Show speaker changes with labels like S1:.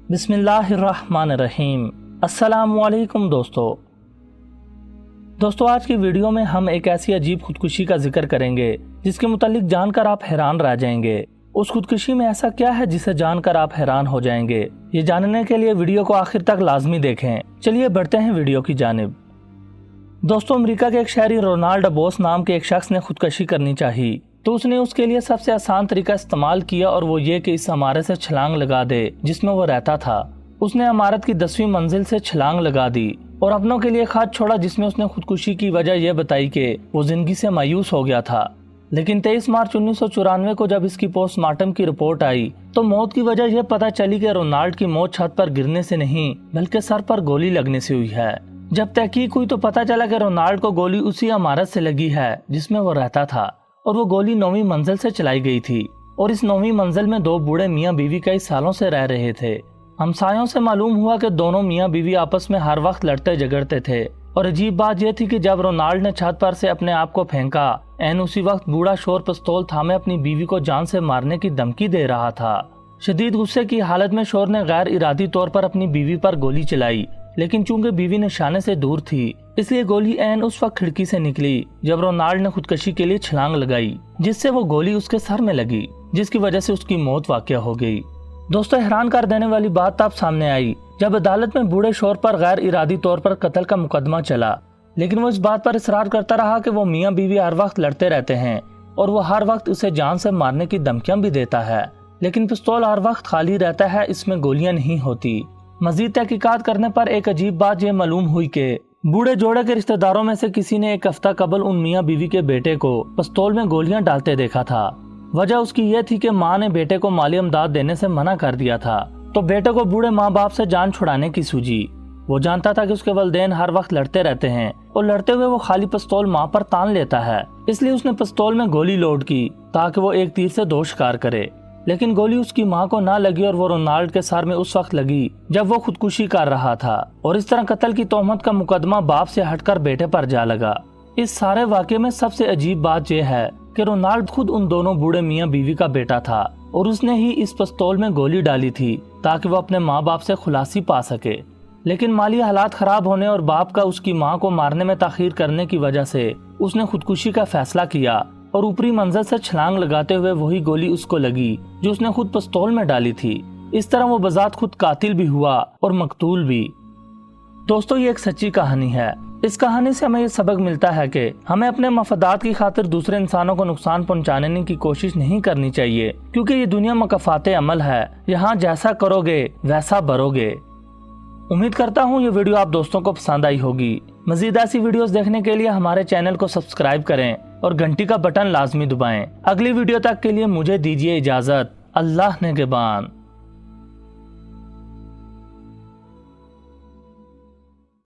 S1: बिस्मिल्लाहिर्रहमानिर्रहीम। अस्सलामुअलैकुम दोस्तों, आज की वीडियो में हम एक ऐसी अजीब खुदकुशी का जिक्र करेंगे जिसके मुतालिक जानकर आप हैरान रह जाएंगे। उस खुदकुशी में ऐसा क्या है जिसे जानकर आप हैरान हो जाएंगे? ये जानने के लिए वीडियो को आखिर तक लाजमी देखें। चलिए बढ़ते हैं वीडियो की जानिब। दोस्तों, अमेरिका के एक शहरी रोनाल्ड बोस नाम के एक शख्स ने खुदकुशी करनी चाहिए तो उसने उसके लिए सबसे आसान तरीका इस्तेमाल किया और वो ये कि इस इमारत से छलांग लगा दे जिसमें वो रहता था। उसने इमारत की 10वीं मंजिल से छलांग लगा दी और अपनों के लिए खत छोड़ा जिसमें उसने खुदकुशी की वजह यह बताई कि वो जिंदगी से मायूस हो गया था। लेकिन 23 मार्च 1994 को जब इसकी पोस्टमार्टम की रिपोर्ट आई तो मौत की वजह यह पता चली कि रोनाल्ड की मौत छत पर गिरने से नहीं बल्कि सर पर गोली लगने से हुई है। जब तहकीक हुई तो पता चला कि रोनाल्ड को गोली उसी इमारत से लगी है जिसमें वो रहता था और वो गोली 9वीं मंजिल से चलाई गई थी और इस 9वीं मंजिल में दो बूढ़े मियाँ बीवी कई सालों से रह रहे थे। हमसायों से मालूम हुआ कि दोनों मियाँ बीवी आपस में हर वक्त लड़ते झगड़ते थे और अजीब बात यह थी कि जब रोनाल्ड ने छत पर से अपने आप को फेंका एन उसी वक्त बूढ़ा शोर पिस्तौल थामे अपनी बीवी को जान से मारने की धमकी दे रहा था। शदीद गुस्से की हालत में शोर ने गैर इरादी तौर पर अपनी बीवी पर गोली चलाई, लेकिन चूंकि बीवी निशाने से दूर थी इसलिए गोली एन उस वक्त खिड़की से निकली जब रोनाल्ड ने खुदकुशी के लिए छलांग लगाई, जिससे वो गोली उसके सर में लगी जिसकी वजह से उसकी मौत वाक़या हो गई। दोस्तों, हैरान कर देने वाली बात तब सामने आई जब अदालत में बूढ़े शोर पर गैर इरादी तौर पर कत्ल का मुकदमा चला, लेकिन वो इस बात पर इसरार करता रहा कि वो मियाँ बीवी हर वक्त लड़ते रहते हैं और वो हर वक्त उसे जान से मारने की धमकियां भी देता है, लेकिन पिस्तौल हर वक्त खाली रहता है, इसमें गोलियां नहीं होती। मजीद तहकीकात करने पर एक अजीब बात यह मालूम हुई कि बूढ़े जोड़े के रिश्तेदारों में से किसी ने एक हफ्ता कबल उन मियाँ बीवी के बेटे को पिस्तौल में गोलियां डालते देखा था। वजह उसकी यह थी कि माँ ने बेटे को माली इमदाद देने से मना कर दिया था, तो बेटे को बूढ़े माँ बाप से जान छुड़ाने की सूझी। वो जानता था कि उसके वलदैन हर वक्त लड़ते रहते हैं और लड़ते हुए वो खाली पिस्तौल माँ पर तान लेता है, इसलिए उसने पिस्तौल में गोली लोड की ताकि वो एक तीर से दो शिकार करे। लेकिन गोली उसकी माँ को ना लगी और वो रोनाल्ड के सर में उस वक्त लगी जब वो खुदकुशी कर रहा था और इस तरह कत्ल की तोहमत का मुकदमा बाप से हटकर बेटे पर जा लगा। इस सारे वाक़े में सबसे अजीब बात यह है कि रोनाल्ड खुद उन दोनों बूढ़े मियाँ बीवी का बेटा था और उसने ही इस पिस्तौल में गोली डाली थी ताकि वो अपने माँ बाप से खुलासी पा सके। लेकिन माली हालात खराब होने और बाप का उसकी माँ को मारने में ताखीर करने की वजह से उसने खुदकुशी का फैसला किया और ऊपरी मंजिल से छलांग लगाते हुए वही गोली उसको लगी जो उसने खुद पिस्तौल में डाली थी। इस तरह वो बजात खुद कातिल भी हुआ और मकतूल भी। दोस्तों, ये एक सच्ची कहानी है। इस कहानी से हमें ये सबक मिलता है कि हमें अपने मफादात की खातिर दूसरे इंसानों को नुकसान पहुंचाने की कोशिश नहीं करनी चाहिए, क्योंकि ये दुनिया मकफाते अमल है, यहाँ जैसा करोगे वैसा भरोगे। उम्मीद करता हूँ ये वीडियो आप दोस्तों को पसंद आई होगी। मजीद ऐसी वीडियोस देखने के लिए हमारे चैनल को सब्सक्राइब करें और घंटी का बटन लाजमी दबाएं। अगली वीडियो तक के लिए मुझे दीजिए इजाजत। अल्लाह निगहबान।